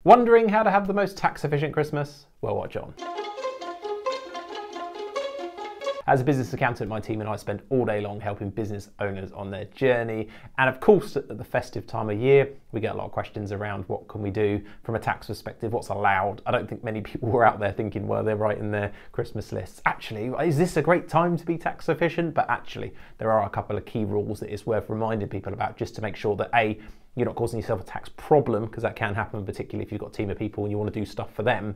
Wondering how to have the most tax efficient Christmas? Well, watch on. As a business accountant, my team and I spend all day long helping business owners on their journey. And of course, at the festive time of year, we get a lot of questions around what can we do from a tax perspective, what's allowed. I don't think many people were out there thinking, well, they're writing their Christmas lists. Actually, is this a great time to be tax efficient? But actually, there are a couple of key rules that it's worth reminding people about just to make sure that A, you're not causing yourself a tax problem, because that can happen, particularly if you've got a team of people and you want to do stuff for them,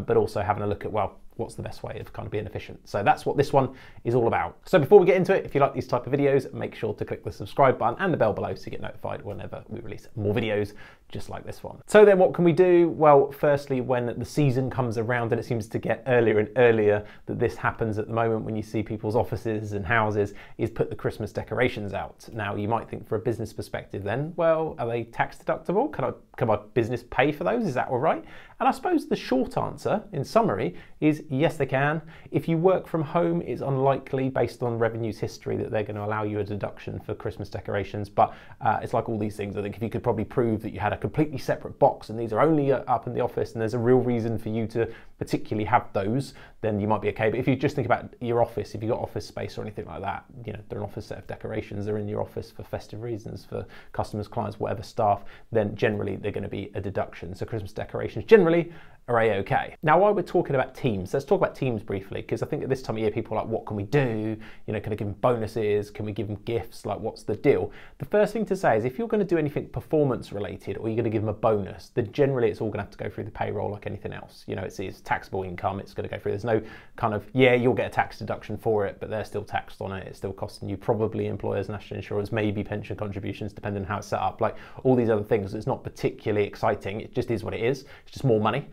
but also having a look at, well, what's the best way of kind of being efficient. So that's what this one is all about. So before we get into it, if you like these type of videos, make sure to click the subscribe button and the bell below so you get notified whenever we release more videos just like this one. So then what can we do? Well, firstly, when the season comes around, and it seems to get earlier and earlier that this happens at the moment when you see people's offices and houses, is put the Christmas decorations out. Now, you might think for a business perspective then, well, are they tax deductible? Can my business pay for those? Is that all right? And I suppose the short answer, in summary, is yes, they can. If you work from home, it's unlikely, based on revenues history, that they're going to allow you a deduction for Christmas decorations. But it's like all these things. I think if you could probably prove that you had a completely separate box and these are only up in the office and there's a real reason for you to particularly have those, then you might be okay. But if you just think about your office, if you've got office space or anything like that, you know, they're an office set of decorations, they're in your office for festive reasons, for customers, clients, whatever, staff, then generally they're going to be a deduction. So Christmas decorations generally are A-okay. Now, while we're talking about teams, let's talk about teams briefly, because I think at this time of year, people are like, what can we do? You know, can I give them bonuses? Can we give them gifts? Like, what's the deal? The first thing to say is if you're going to do anything performance related, or you're going to give them a bonus, then generally it's all going to have to go through the payroll like anything else. You know, it's taxable income, it's going to go through. There's no kind of, yeah, you'll get a tax deduction for it, but they're still taxed on it. It's still costing you probably employers' national insurance, maybe pension contributions, depending on how it's set up. Like all these other things, it's not particularly exciting. It just is what it is. It's just more money.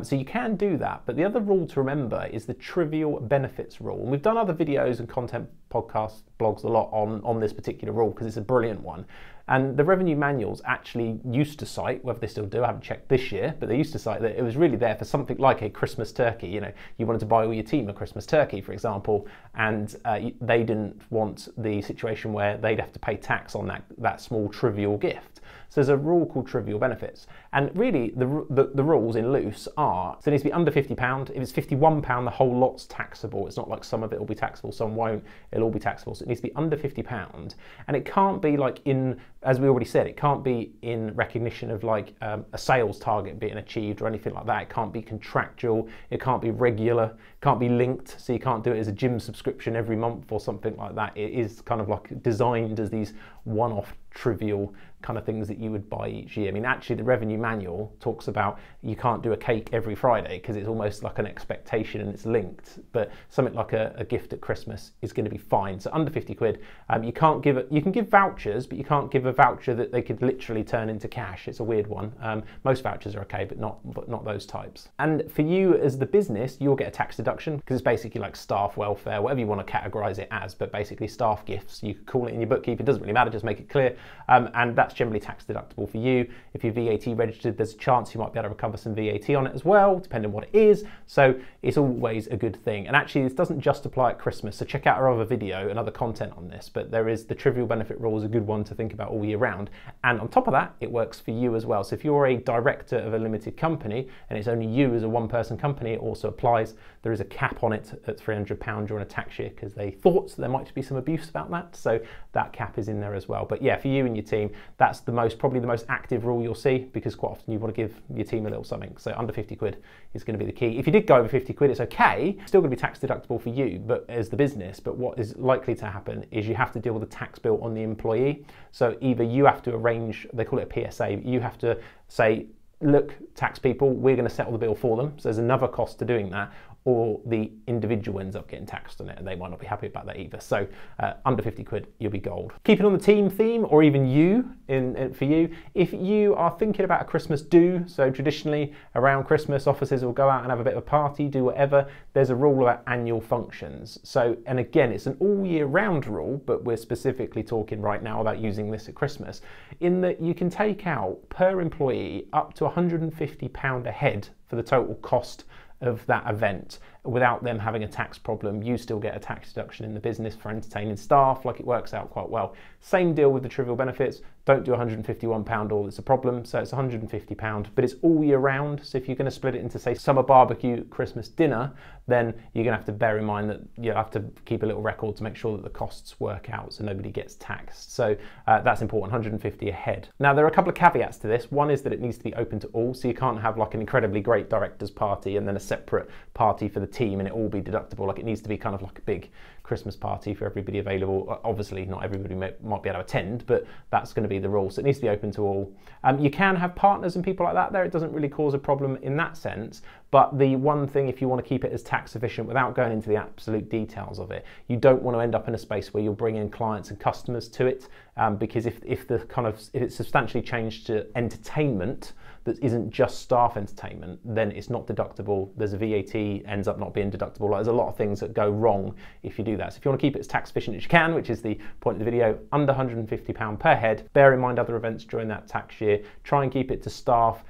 So you can do that. But the other rule to remember is the trivial benefits rule. And we've done other videos and content, podcasts, blogs a lot on this particular rule because it's a brilliant one. And the revenue manuals actually used to cite, whether they still do, I haven't checked this year, but they used to cite that it was really there for something like a Christmas turkey. You know, you wanted to buy all your team a Christmas turkey, for example, and they didn't want the situation where they'd have to pay tax on that small trivial gift. So there's a rule called trivial benefits. And really the rules in loose are, so it needs to be under £50. If it's £51, the whole lot's taxable. It's not like some of it will be taxable, some won't, it'll all be taxable. So it needs to be under £50. And it can't be like in, as we already said, it can't be in recognition of like a sales target being achieved or anything like that. It can't be contractual, it can't be regular, it can't be linked. So you can't do it as a gym subscription every month or something like that. It is kind of like designed as these one-off trivial kind of things that you would buy each year. I mean, actually the revenue manual talks about you can't do a cake every Friday because it's almost like an expectation and it's linked, but something like a gift at Christmas is going to be fine. So under 50 quid, you can't give it, you can give vouchers, but you can't give a voucher that they could literally turn into cash. It's a weird one. Most vouchers are okay, but not those types. And for you as the business, you'll get a tax deduction because it's basically like staff welfare, whatever you want to categorize it as, but basically staff gifts. You could call it in your bookkeeper, it doesn't really matter, just make it clear. And that's generally tax deductible for you. If you're VAT registered, there's a chance you might be able to recover some VAT on it as well, depending on what it is. So it's always a good thing. And actually, this doesn't just apply at Christmas. So check out our other video and other content on this, but there is the trivial benefit rule is a good one to think about all year round. And on top of that, it works for you as well. So if you're a director of a limited company and it's only you as a one-person company, it also applies. There is a cap on it at £300 during a tax year because they thought there might be some abuse about that. So that cap is in there as well. But yeah, for you and your team, that's probably the most active rule you'll see, because quite often you want to give your team a little something. So under 50 quid is going to be the key. If you did go over 50 quid, it's okay. It's still going to be tax deductible for you, but as the business, but what is likely to happen is you have to deal with a tax bill on the employee. So either you have to arrange, they call it a PSA, you have to say, look, tax people, we're going to settle the bill for them. So there's another cost to doing that, or the individual ends up getting taxed on it and they might not be happy about that either. So under 50 quid, you'll be gold. Keeping on the team theme, or even you, for you, if you are thinking about a Christmas do, so traditionally around Christmas, offices will go out and have a bit of a party, do whatever, there's a rule about annual functions. So, and again, it's an all year round rule, but we're specifically talking right now about using this at Christmas, in that you can take out per employee up to £150 a head for the total cost of that event, without them having a tax problem, you still get a tax deduction in the business for entertaining staff. Like, it works out quite well. Same deal with the trivial benefits. Don't do £151 all, it's a problem. So it's £150, but it's all year round. So if you're going to split it into, say, summer barbecue, Christmas dinner, then you're going to have to bear in mind that you'll have to keep a little record to make sure that the costs work out so nobody gets taxed. So that's important, 150 a head. Now, there are a couple of caveats to this. One is that it needs to be open to all, so you can't have like an incredibly great director's party and then a separate party for the team and it all be deductible. Like, it needs to be kind of like a big Christmas party for everybody available. Obviously, not everybody might be able to attend, but that's going to be the rule. So it needs to be open to all. You can have partners and people like that there. It doesn't really cause a problem in that sense. But the one thing, if you want to keep it as tax efficient without going into the absolute details of it, you don't want to end up in a space where you'll bring in clients and customers to it, because if it's substantially changed to entertainment that isn't just staff entertainment, then it's not deductible. There's a VAT, ends up not being deductible. Like, there's a lot of things that go wrong if you do that. So if you want to keep it as tax efficient as you can, which is the point of the video, under £150 per head, bear in mind other events during that tax year. Try and keep it to staff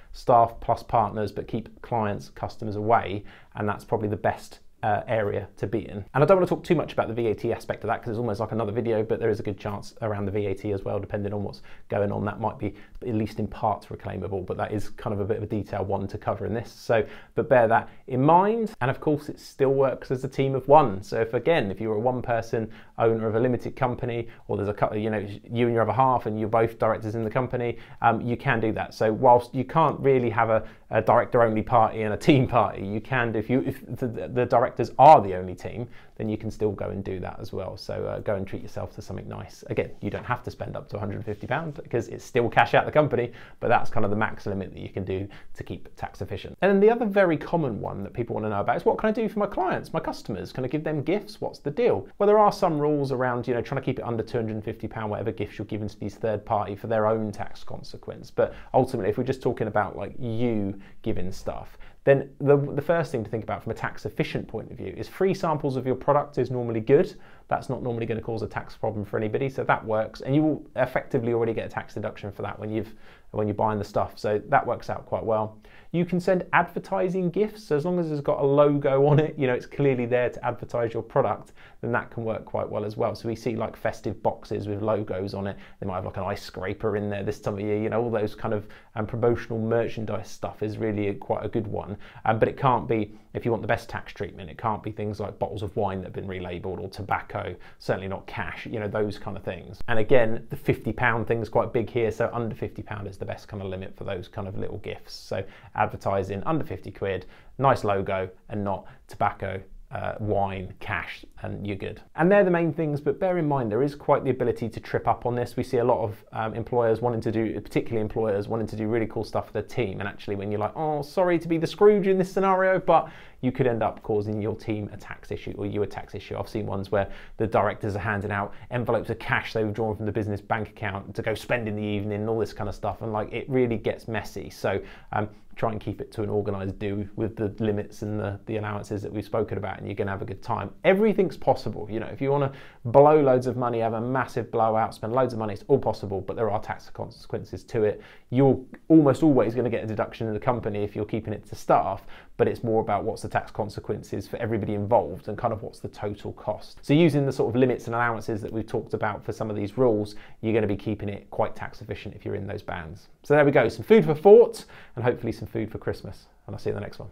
plus partners, but keep clients, customers away, and that's probably the best area to be in. And I don't want to talk too much about the VAT aspect of that because it's almost like another video, but there is a good chance around the VAT as well, depending on what's going on. That might be at least in parts reclaimable, but that is kind of a bit of a detailed one to cover in this. So, but bear that in mind. And of course, it still works as a team of one. So if you're a one person owner of a limited company, or there's a couple, you and your other half and you're both directors in the company, you can do that. So whilst you can't really have a director only party and a team party, you can do, if the directors are the only team, then you can still go and do that as well. So go and treat yourself to something nice. Again, you don't have to spend up to £150 because it's still cash out the company, but that's kind of the max limit that you can do to keep tax efficient. And then the other very common one that people want to know about is, what can I do for my clients, my customers? Can I give them gifts? What's the deal? Well, there are some rules around, trying to keep it under £250, whatever gifts you're giving to these third party for their own tax consequence. But ultimately, if we're just talking about like you giving stuff, then the first thing to think about from a tax efficient point of view is free samples of your product is normally good. That's not normally going to cause a tax problem for anybody, so that works, and you will effectively already get a tax deduction for that when you're buying the stuff, so that works out quite well. You can send advertising gifts, so as long as it's got a logo on it, it's clearly there to advertise your product, then that can work quite well as well. So we see like festive boxes with logos on it. They might have like an ice scraper in there this time of year, all those kind of promotional merchandise stuff is really quite a good one. But it can't be, if you want the best tax treatment, it can't be things like bottles of wine that have been relabeled, or tobacco, certainly not cash, those kind of things. And again, the £50 thing is quite big here, so under £50 is the best kind of limit for those kind of little gifts. So advertising under 50 quid, nice logo, and not tobacco, wine, cash, and you're good. And they're the main things, but bear in mind there is quite the ability to trip up on this. We see a lot of employers wanting to do, particularly employers wanting to do really cool stuff for their team, and actually when you're like, oh, sorry to be the Scrooge in this scenario, but you could end up causing your team a tax issue, or you a tax issue. I've seen ones where the directors are handing out envelopes of cash they've drawn from the business bank account to go spend in the evening and all this kind of stuff, and like it really gets messy. So try and keep it to an organised do with the limits and the allowances that we've spoken about, and you're going to have a good time. Everything's possible. If you want to blow loads of money, have a massive blowout, spend loads of money, it's all possible, but there are tax consequences to it. You're almost always going to get a deduction in the company if you're keeping it to staff, but it's more about what's the tax consequences for everybody involved and kind of what's the total cost. So using the sort of limits and allowances that we've talked about for some of these rules, you're going to be keeping it quite tax efficient if you're in those bands. So there we go, some food for thought and hopefully some food for Christmas, and I'll see you in the next one.